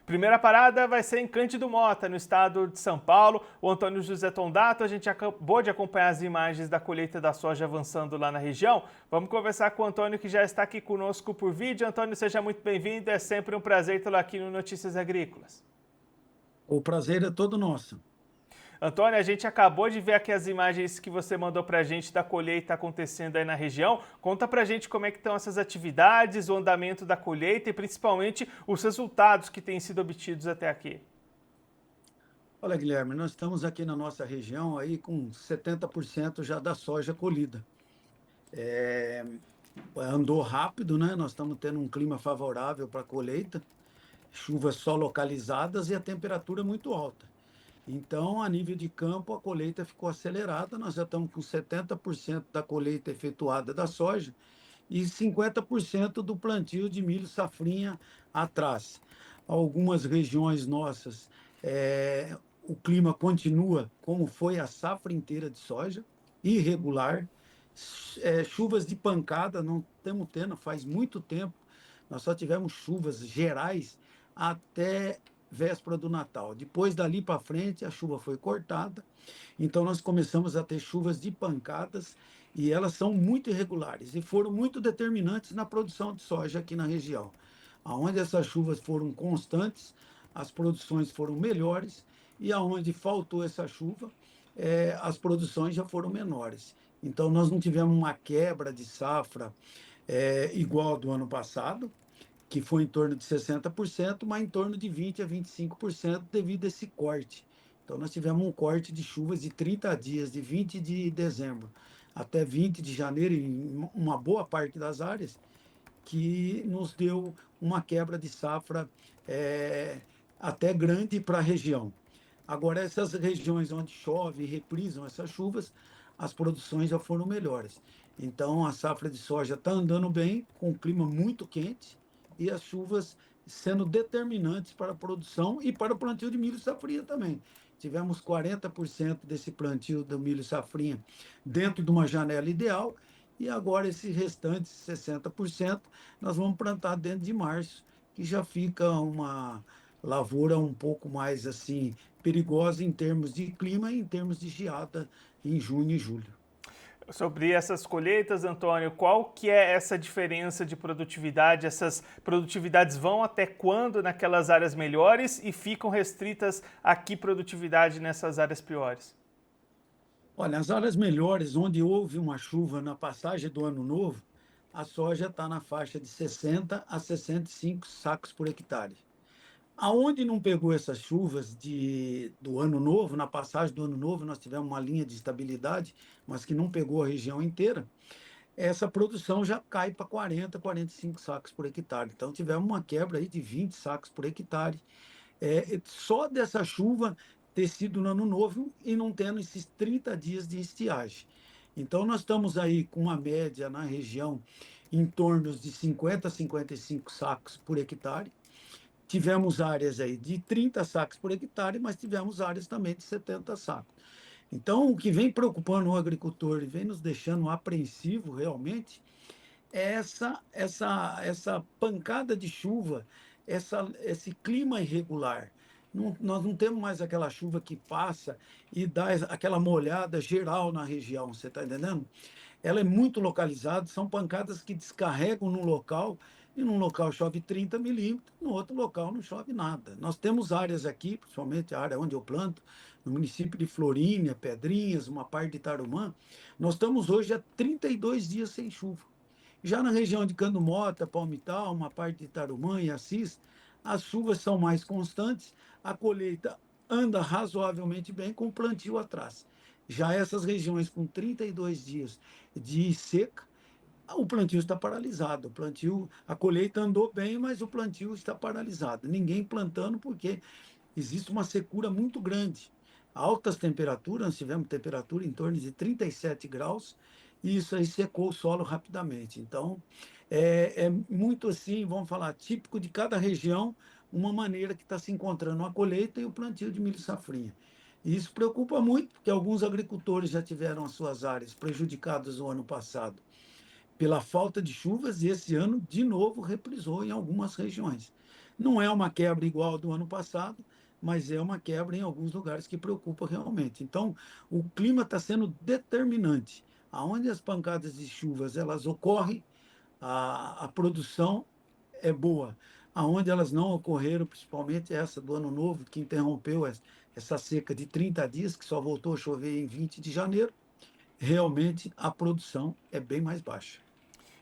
Primeira parada vai ser em Cândido Mota, no estado de São Paulo. O Antônio José Tondato, a gente acabou de acompanhar as imagens da colheita da soja avançando lá na região. Vamos conversar com o Antônio, que já está aqui conosco por vídeo. Antônio, seja muito bem-vindo. É sempre um prazer tê-lo aqui no Notícias Agrícolas. O prazer é todo nosso. Antônio, a gente acabou de ver aqui as imagens que você mandou para a gente da colheita acontecendo aí na região. Conta para a gente como é que estão essas atividades, o andamento da colheita e principalmente os resultados que têm sido obtidos até aqui. Olha, Guilherme, nós estamos aqui na nossa região aí com 70% já da soja colhida. É, andou rápido, né? Nós estamos tendo um clima favorável para a colheita, chuvas só localizadas e a temperatura muito alta. Então, a nível de campo, a colheita ficou acelerada. Nós já estamos com 70% da colheita efetuada da soja e 50% do plantio de milho safrinha atrás. Algumas regiões nossas, o clima continua como foi a safra inteira de soja, irregular, chuvas de pancada não estamos tendo faz muito tempo. Nós só tivemos chuvas gerais até véspera do Natal. Depois dali para frente, a chuva foi cortada, então nós começamos a ter chuvas de pancadas e elas são muito irregulares e foram muito determinantes na produção de soja aqui na região. Aonde essas chuvas foram constantes, as produções foram melhores e aonde faltou essa chuva, as produções já foram menores. Então nós não tivemos uma quebra de safra igual ao do ano passado, que foi em torno de 60%, mas em torno de 20 a 25% devido a esse corte. Então, nós tivemos um corte de chuvas de 30 dias, de 20 de dezembro até 20 de janeiro, em uma boa parte das áreas, que nos deu uma quebra de safra é, até grande para a região. Agora, essas regiões onde chove e reprisam essas chuvas, as produções já foram melhores. Então, a safra de soja está andando bem, com o clima muito quente e as chuvas sendo determinantes para a produção e para o plantio de milho safrinha também. Tivemos 40% desse plantio do milho safrinha dentro de uma janela ideal e agora esses restantes 60% nós vamos plantar dentro de março, que já fica uma lavoura um pouco mais assim perigosa em termos de clima e em termos de geada em junho e julho. Sobre essas colheitas, Antônio, qual que é essa diferença de produtividade? Essas produtividades vão até quando naquelas áreas melhores e ficam restritas a que produtividade nessas áreas piores? Olha, as áreas melhores, onde houve uma chuva na passagem do ano novo, a soja está na faixa de 60 a 65 sacos por hectare. Aonde não pegou essas chuvas do ano novo, na passagem do ano novo, nós tivemos uma linha de estabilidade, mas que não pegou a região inteira, essa produção já cai para 40, 45 sacos por hectare. Então, tivemos uma quebra aí de 20 sacos por hectare. Só dessa chuva ter sido no ano novo e não tendo esses 30 dias de estiagem. Então, nós estamos aí com uma média na região em torno de 50 a 55 sacos por hectare. Tivemos áreas aí de 30 sacos por hectare, mas tivemos áreas também de 70 sacos. Então, o que vem preocupando o agricultor e vem nos deixando apreensivo realmente é essa pancada de chuva, esse clima irregular. Nós não temos mais aquela chuva que passa e dá aquela molhada geral na região, você está entendendo? Ela é muito localizada, são pancadas que descarregam num local, e num local chove 30 milímetros, no outro local não chove nada. Nós temos áreas aqui, principalmente a área onde eu planto, no município de Florínia, Pedrinhas, uma parte de Tarumã, nós estamos hoje há 32 dias sem chuva. Já na região de Cando Mota, Palmital, uma parte de Tarumã e Assis, as chuvas são mais constantes, a colheita anda razoavelmente bem com o plantio atrás. Já essas regiões com 32 dias de seca, o plantio está paralisado. O plantio, a colheita andou bem, mas o plantio está paralisado. Ninguém plantando porque existe uma secura muito grande. Altas temperaturas, nós tivemos temperatura em torno de 37 graus, e isso aí secou o solo rapidamente. Então, é muito assim, vamos falar, típico de cada região, uma maneira que está se encontrando a colheita e o plantio de milho safrinha. E isso preocupa muito, porque alguns agricultores já tiveram as suas áreas prejudicadas no ano passado pela falta de chuvas, e esse ano, de novo, reprisou em algumas regiões. Não é uma quebra igual do ano passado, mas é uma quebra em alguns lugares que preocupa realmente. Então, o clima está sendo determinante. Aonde as pancadas de chuvas elas ocorrem, a produção é boa. Aonde elas não ocorreram, principalmente essa do Ano Novo, que interrompeu essa seca de 30 dias, que só voltou a chover em 20 de janeiro, realmente a produção é bem mais baixa.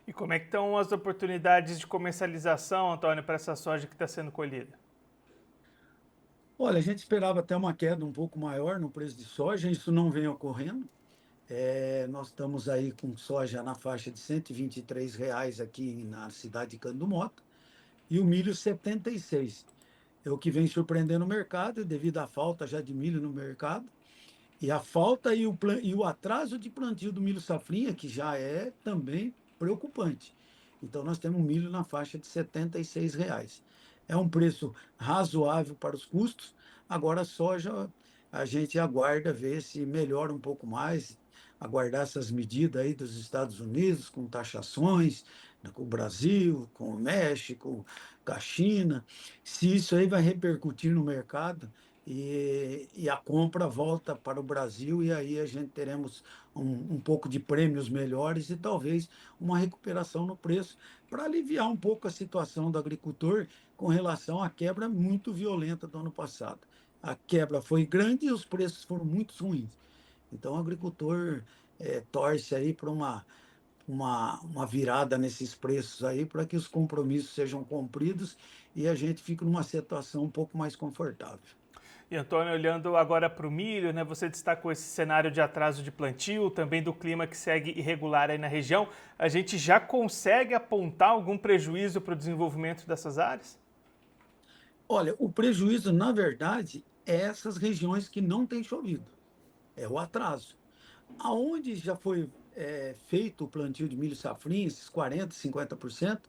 E como é que estão as oportunidades de comercialização, Antônio, para essa soja que está sendo colhida? Olha, a gente esperava até uma queda um pouco maior no preço de soja, isso não vem ocorrendo. Nós estamos aí com soja na faixa de R$ 123 aqui na cidade de Cândido Mota e o milho 76. É o que vem surpreendendo o mercado devido à falta já de milho no mercado e a falta e o atraso de plantio do milho safrinha, que já é também preocupante. Então, nós temos milho na faixa de R$ 76. É um preço razoável para os custos. Agora, a soja, a gente aguarda ver se melhora um pouco mais, aguardar essas medidas aí dos Estados Unidos, com taxações, né, com o Brasil, com o México, com a China, se isso aí vai repercutir no mercado e a compra volta para o Brasil, e aí a gente teremos um pouco de prêmios melhores e talvez uma recuperação no preço, para aliviar um pouco a situação do agricultor com relação à quebra muito violenta do ano passado. A quebra foi grande e os preços foram muito ruins. Então, o agricultor torce aí para uma virada nesses preços aí, para que os compromissos sejam cumpridos e a gente fique numa situação um pouco mais confortável. E Antônio, olhando agora para o milho, né, você destacou esse cenário de atraso de plantio, também do clima que segue irregular aí na região. A gente já consegue apontar algum prejuízo para o desenvolvimento dessas áreas? Olha, o prejuízo, na verdade, é essas regiões que não têm chovido, é o atraso. Aonde já foi feito o plantio de milho safrinha, esses 40%, 50%,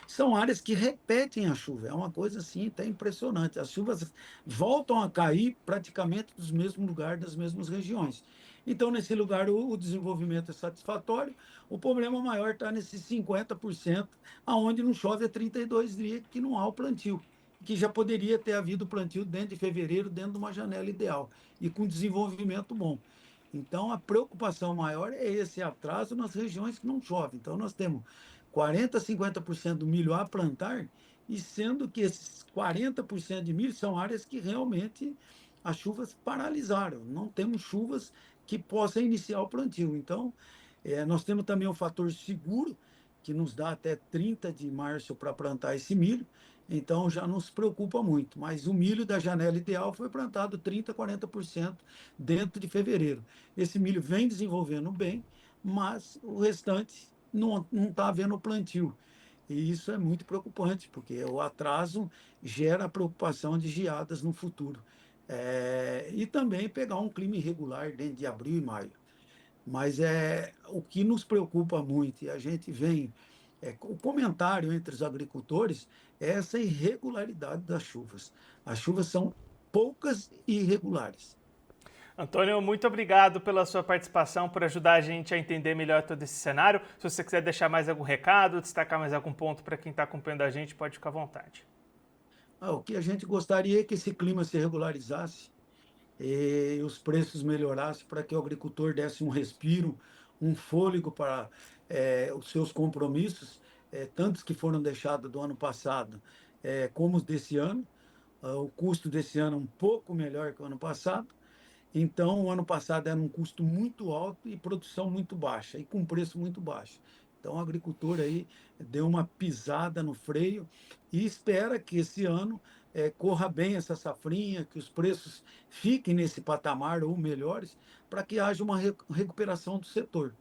são áreas que repetem a chuva. É uma coisa assim até impressionante. As chuvas voltam a cair praticamente dos mesmos lugares, das mesmas regiões. Então, nesse lugar, o desenvolvimento é satisfatório. O problema maior está nesses 50%, aonde não chove há 32 dias, que não há o plantio, que já poderia ter havido plantio dentro de fevereiro, dentro de uma janela ideal e com desenvolvimento bom. Então, a preocupação maior é esse atraso nas regiões que não chove. Então, nós temos 40, 50% do milho a plantar, e sendo que esses 40% de milho são áreas que realmente as chuvas paralisaram. Não temos chuvas que possam iniciar o plantio. Então, nós temos também um fator seguro, que nos dá até 30 de março para plantar esse milho, então já não se preocupa muito. Mas o milho da janela ideal foi plantado 30, 40% dentro de fevereiro. Esse milho vem desenvolvendo bem, mas o restante não está havendo plantio. E isso é muito preocupante, porque o atraso gera a preocupação de geadas no futuro. E também pegar um clima irregular dentro de abril e maio. Mas o que nos preocupa muito, e a gente vem, o comentário entre os agricultores, é essa irregularidade das chuvas. As chuvas são poucas e irregulares. Antônio, muito obrigado pela sua participação, por ajudar a gente a entender melhor todo esse cenário. Se você quiser deixar mais algum recado, destacar mais algum ponto para quem está acompanhando a gente, pode ficar à vontade. O que a gente gostaria é que esse clima se regularizasse e os preços melhorassem para que o agricultor desse um respiro, um fôlego para os seus compromissos, tantos que foram deixados do ano passado, como os desse ano. O custo desse ano é um pouco melhor que o ano passado. Então, o ano passado era um custo muito alto e produção muito baixa, e com preço muito baixo. Então, o agricultor aí deu uma pisada no freio e espera que esse ano corra bem essa safrinha, que os preços fiquem nesse patamar ou melhores, para que haja uma recuperação do setor.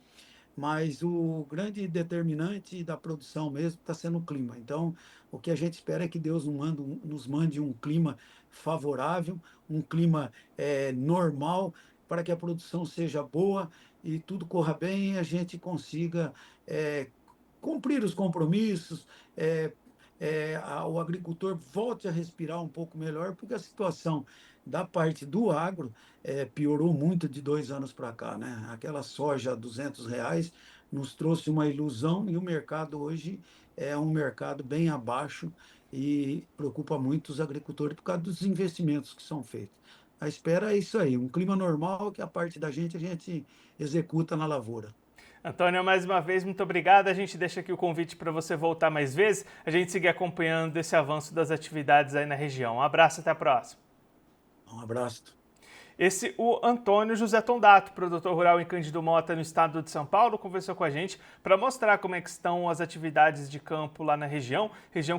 Mas o grande determinante da produção mesmo está sendo o clima. Então, o que a gente espera é que Deus nos mande um clima favorável, um clima normal, para que a produção seja boa e tudo corra bem e a gente consiga cumprir os compromissos, o agricultor volte a respirar um pouco melhor, porque a situação da parte do agro piorou muito de 2 anos para cá, né? Aquela soja a R$ 200 nos trouxe uma ilusão e o mercado hoje é um mercado bem abaixo e preocupa muito os agricultores por causa dos investimentos que são feitos. A espera é isso aí, um clima normal que a parte da gente a gente executa na lavoura. Antônio, mais uma vez, muito obrigado. A gente deixa aqui o convite para você voltar mais vezes, a gente seguir acompanhando esse avanço das atividades aí na região. Um abraço, até a próxima. Um abraço. Esse, o Antônio José Tondato, produtor rural em Cândido Mota, no estado de São Paulo, conversou com a gente para mostrar como é que estão as atividades de campo lá na região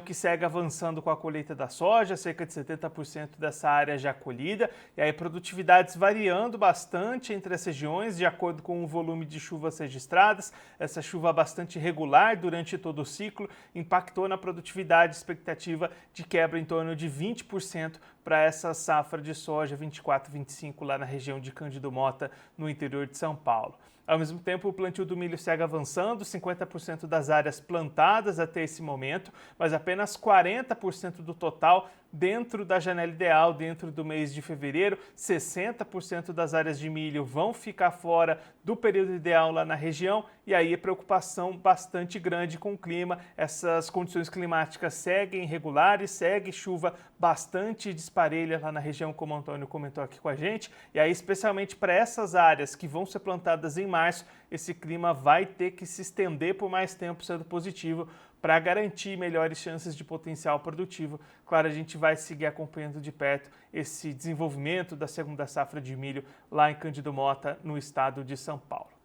que segue avançando com a colheita da soja, cerca de 70% dessa área já colhida, e aí produtividades variando bastante entre as regiões, de acordo com o volume de chuvas registradas. Essa chuva bastante regular durante todo o ciclo impactou na produtividade, expectativa de quebra em torno de 20% para essa safra de soja 24-25 lá na região de Cândido Mota, no interior de São Paulo. Ao mesmo tempo, o plantio do milho segue avançando, 50% das áreas plantadas até esse momento, mas apenas 40% do total dentro da janela ideal, dentro do mês de fevereiro. 60% das áreas de milho vão ficar fora do período ideal lá na região, e aí a preocupação bastante grande com o clima. Essas condições climáticas seguem irregulares, segue chuva bastante disparelha lá na região, como o Antônio comentou aqui com a gente, e aí especialmente para essas áreas que vão ser plantadas em março, esse clima vai ter que se estender por mais tempo, sendo positivo para garantir melhores chances de potencial produtivo. Claro, a gente vai seguir acompanhando de perto esse desenvolvimento da segunda safra de milho lá em Cândido Mota, no estado de São Paulo.